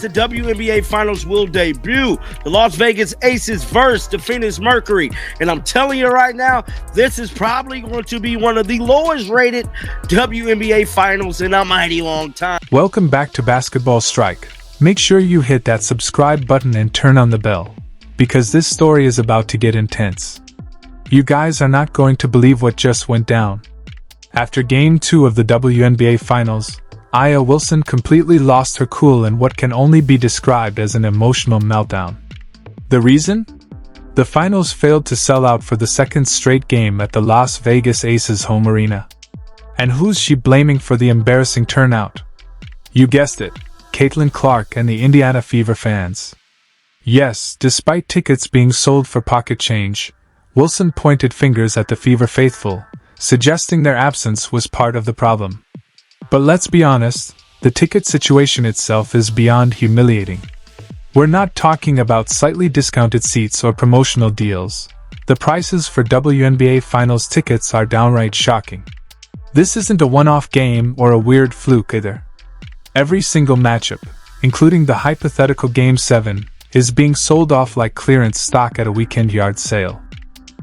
the WNBA Finals will debut. The Las Vegas Aces versus the Phoenix Mercury. And I'm telling you right now, this is probably going to be one of the lowest rated WNBA Finals in a mighty long time. Welcome back to Basketball Strike. Make sure you hit that subscribe button and turn on the bell, because this story is about to get intense. You guys are not going to believe what just went down. After Game 2 of the WNBA Finals, Aya Wilson completely lost her cool in what can only be described as an emotional meltdown. The reason? The finals failed to sell out for the second straight game at the Las Vegas Aces home arena. And who's she blaming for the embarrassing turnout? You guessed it, Caitlin Clark and the Indiana Fever fans. Yes, despite tickets being sold for pocket change, Wilson pointed fingers at the Fever faithful, suggesting their absence was part of the problem. But let's be honest, the ticket situation itself is beyond humiliating. We're not talking about slightly discounted seats or promotional deals. The prices for WNBA Finals tickets are downright shocking. This isn't a one-off game or a weird fluke either. Every single matchup, including the hypothetical Game 7, is being sold off like clearance stock at a weekend yard sale.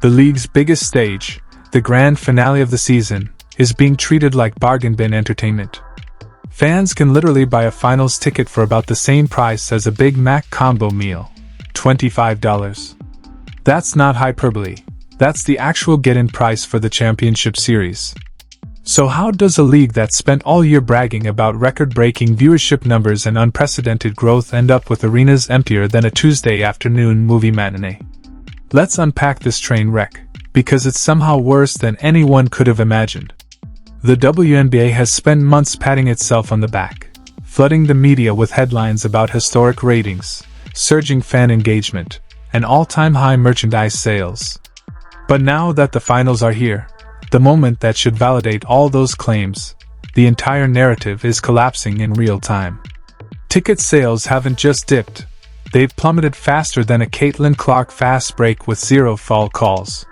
The league's biggest stage, the grand finale of the season, is being treated like bargain bin entertainment. Fans can literally buy a finals ticket for about the same price as a Big Mac combo meal, $25. That's not hyperbole, that's the actual get-in price for the championship series. So how does a league that spent all year bragging about record-breaking viewership numbers and unprecedented growth end up with arenas emptier than a Tuesday afternoon movie matinee? Let's unpack this train wreck, because it's somehow worse than anyone could have imagined. The WNBA has spent months patting itself on the back, flooding the media with headlines about historic ratings, surging fan engagement, and all-time high merchandise sales. But now that the finals are here, the moment that should validate all those claims, the entire narrative is collapsing in real time. Ticket sales haven't just dipped, they've plummeted faster than a Caitlin Clark fast break with 0 fall calls.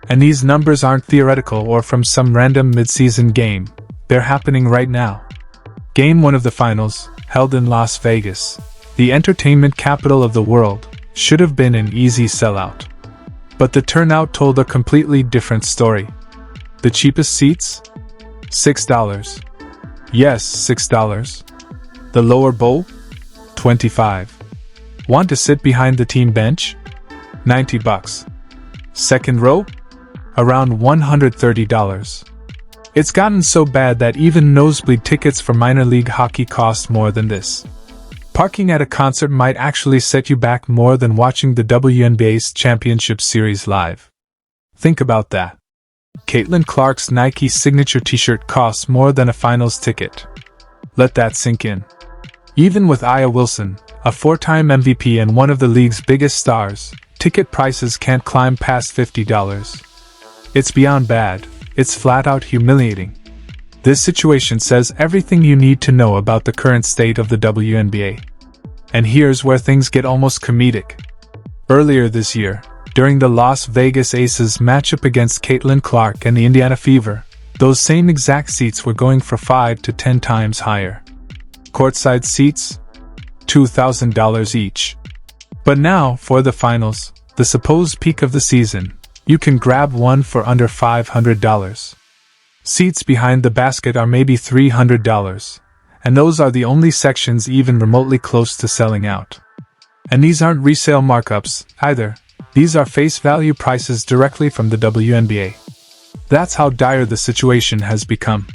And these numbers aren't theoretical or from some random mid-season game, they're happening right now. Game 1 of the finals, held in Las Vegas, the entertainment capital of the world, should have been an easy sellout. But the turnout told a completely different story. The cheapest seats? $6. Yes, $6. The lower bowl? $25. Want to sit behind the team bench? $90. Second row? Around $130. It's gotten so bad that even nosebleed tickets for minor league hockey cost more than this. Parking at a concert might actually set you back more than watching the WNBA's championship series live. Think about that. Caitlin Clark's Nike signature t-shirt costs more than a finals ticket. Let that sink in. Even with Aya Wilson, a 4-time MVP and one of the league's biggest stars, ticket prices can't climb past $50. It's beyond bad, it's flat-out humiliating. This situation says everything you need to know about the current state of the WNBA. And here's where things get almost comedic. Earlier this year, during the Las Vegas Aces matchup against Caitlin Clark and the Indiana Fever, those same exact seats were going for 5 to 10 times higher. Courtside seats? $2,000 each. But now, for the finals, the supposed peak of the season, you can grab one for under $500. Seats behind the basket are maybe $300, and those are the only sections even remotely close to selling out. And these aren't resale markups, either. These are face value prices directly from the WNBA. That's how dire the situation has become.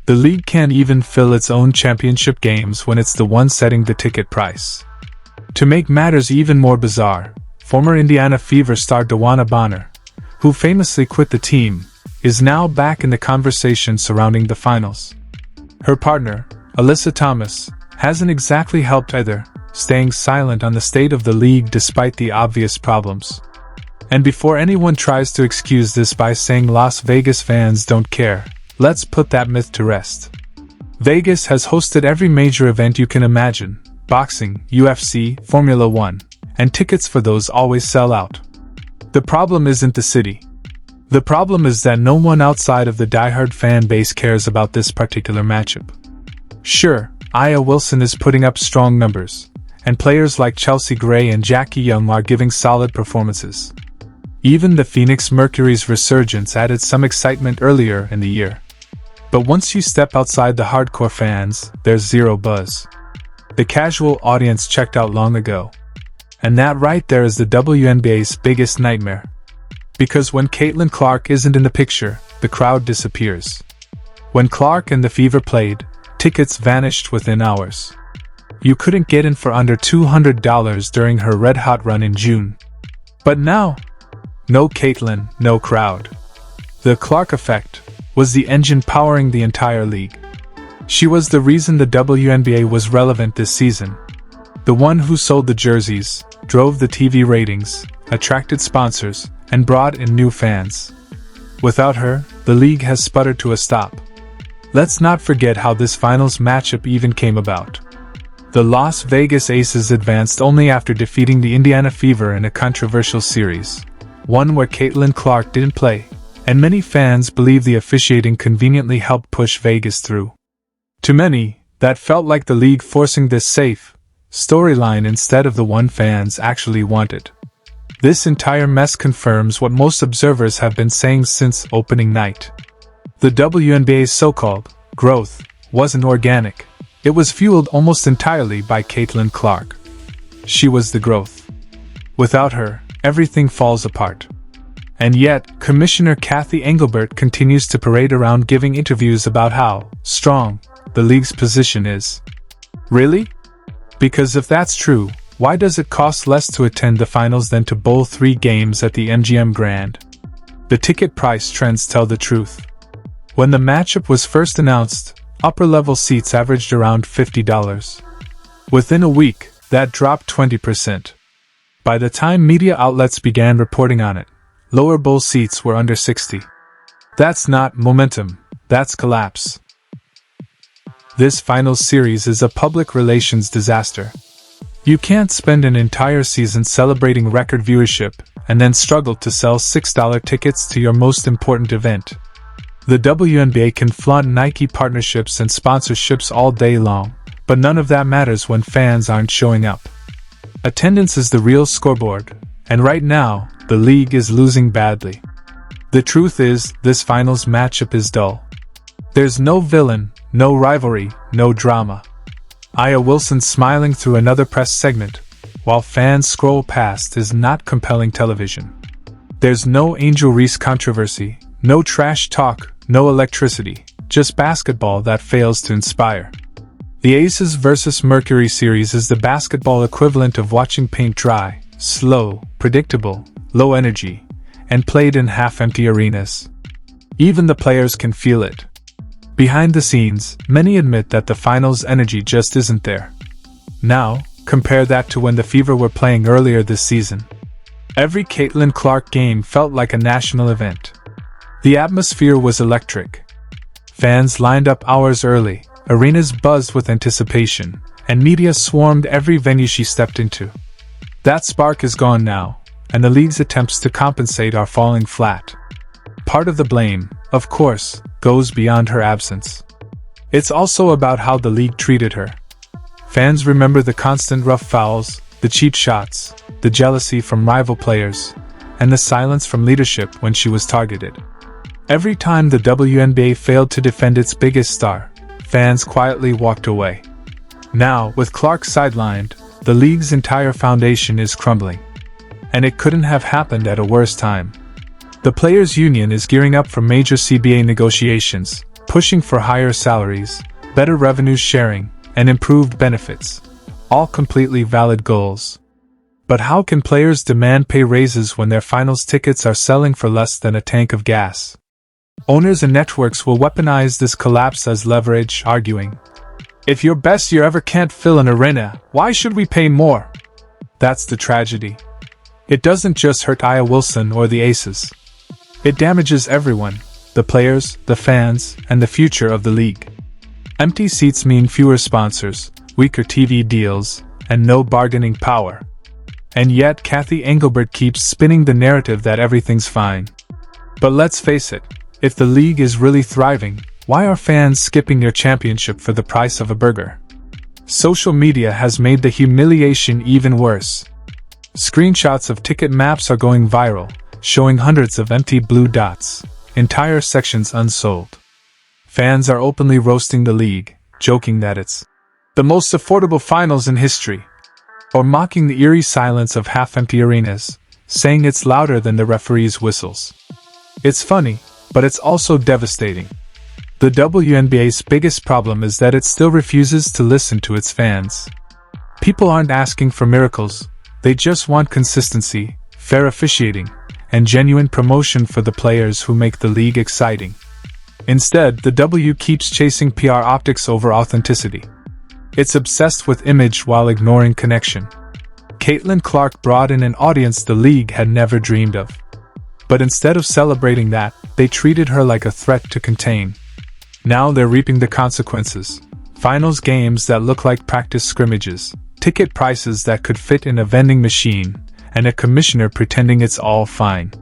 The league can't even fill its own championship games when it's the one setting the ticket price. To make matters even more bizarre, former Indiana Fever star DeWanna Bonner, who famously quit the team, is now back in the conversation surrounding the finals. Her partner, Alyssa Thomas, hasn't exactly helped either, staying silent on the state of the league despite the obvious problems. And before anyone tries to excuse this by saying Las Vegas fans don't care, let's put that myth to rest. Vegas has hosted every major event you can imagine: boxing, UFC, Formula 1, and tickets for those always sell out. The problem isn't the city. The problem is that no one outside of the diehard fan base cares about this particular matchup. Sure, Aya Wilson is putting up strong numbers, and players like Chelsea Gray and Jackie Young are giving solid performances. Even the Phoenix Mercury's resurgence added some excitement earlier in the year. But once you step outside the hardcore fans, there's zero buzz. The casual audience checked out long ago. And that right there is the WNBA's biggest nightmare. Because when Caitlin Clark isn't in the picture, the crowd disappears. When Clark and the Fever played, tickets vanished within hours. You couldn't get in for under $200 during her red-hot run in June. But now, no Caitlin, no crowd. The Clark effect was the engine powering the entire league. She was the reason the WNBA was relevant this season. The one who sold the jerseys, drove the TV ratings, attracted sponsors, and brought in new fans. Without her, the league has sputtered to a stop. Let's not forget how this finals matchup even came about. The Las Vegas Aces advanced only after defeating the Indiana Fever in a controversial series, one where Caitlin Clark didn't play, and many fans believe the officiating conveniently helped push Vegas through. To many, that felt like the league forcing this safe storyline instead of the one fans actually wanted. This entire mess confirms what most observers have been saying since opening night. The WNBA's so-called growth wasn't organic. It was fueled almost entirely by Caitlin Clark. She was the growth. Without her, everything falls apart. And yet, Commissioner Kathy Engelbert continues to parade around giving interviews about how strong the league's position is. Really? Because if that's true, why does it cost less to attend the finals than to bowl 3 games at the MGM Grand? The ticket price trends tell the truth. When the matchup was first announced, upper-level seats averaged around $50. Within a week, that dropped 20%. By the time media outlets began reporting on it, lower bowl seats were under $60. That's not momentum, that's collapse. This finals series is a public relations disaster. You can't spend an entire season celebrating record viewership and then struggle to sell $6 tickets to your most important event. The WNBA can flaunt Nike partnerships and sponsorships all day long, but none of that matters when fans aren't showing up. Attendance is the real scoreboard, and right now, the league is losing badly. The truth is, this finals matchup is dull. There's no villain, no rivalry, no drama. Aya Wilson smiling through another press segment, while fans scroll past, is not compelling television. There's no Angel Reese controversy, no trash talk, no electricity, just basketball that fails to inspire. The Aces vs. Mercury series is the basketball equivalent of watching paint dry, slow, predictable, low energy, and played in half-empty arenas. Even the players can feel it. Behind the scenes, many admit that the finals energy just isn't there. Now, compare that to when the Fever were playing earlier this season. Every Caitlin Clark game felt like a national event. The atmosphere was electric. Fans lined up hours early, arenas buzzed with anticipation, and media swarmed every venue she stepped into. That spark is gone now, and the league's attempts to compensate are falling flat. Part of the blame, of course, goes beyond her absence. It's also about how the league treated her. Fans remember the constant rough fouls, the cheap shots, the jealousy from rival players, and the silence from leadership when she was targeted. Every time the WNBA failed to defend its biggest star, fans quietly walked away. Now, with Clark sidelined, the league's entire foundation is crumbling. And it couldn't have happened at a worse time. The Players' Union is gearing up for major CBA negotiations, pushing for higher salaries, better revenue sharing, and improved benefits. All completely valid goals. But how can players demand pay raises when their finals tickets are selling for less than a tank of gas? Owners and networks will weaponize this collapse as leverage, arguing, "If your best year ever can't fill an arena, why should we pay more?" That's the tragedy. It doesn't just hurt Aya Wilson or the Aces. It damages everyone, the players, the fans, and the future of the league. Empty seats mean fewer sponsors, weaker TV deals, and no bargaining power. And yet Kathy Engelbert keeps spinning the narrative that everything's fine. But let's face it, if the league is really thriving, why are fans skipping your championship for the price of a burger? Social media has made the humiliation even worse. Screenshots of ticket maps are going viral, showing hundreds of empty blue dots, entire sections unsold. Fans are openly roasting the league, joking that it's the most affordable finals in history, or mocking the eerie silence of half-empty arenas, saying it's louder than the referees' whistles. It's funny, but it's also devastating. The WNBA's biggest problem is that it still refuses to listen to its fans. People aren't asking for miracles, they just want consistency, fair officiating, and genuine promotion for the players who make the league exciting. Instead, the W keeps chasing PR optics over authenticity. It's obsessed with image while ignoring connection. Caitlin Clark brought in an audience the league had never dreamed of. But instead of celebrating that, they treated her like a threat to contain. Now they're reaping the consequences. Finals games that look like practice scrimmages, ticket prices that could fit in a vending machine, and a commissioner pretending it's all fine.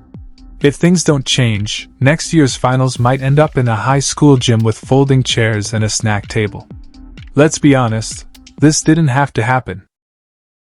If things don't change, next year's finals might end up in a high school gym with folding chairs and a snack table. Let's be honest, this didn't have to happen.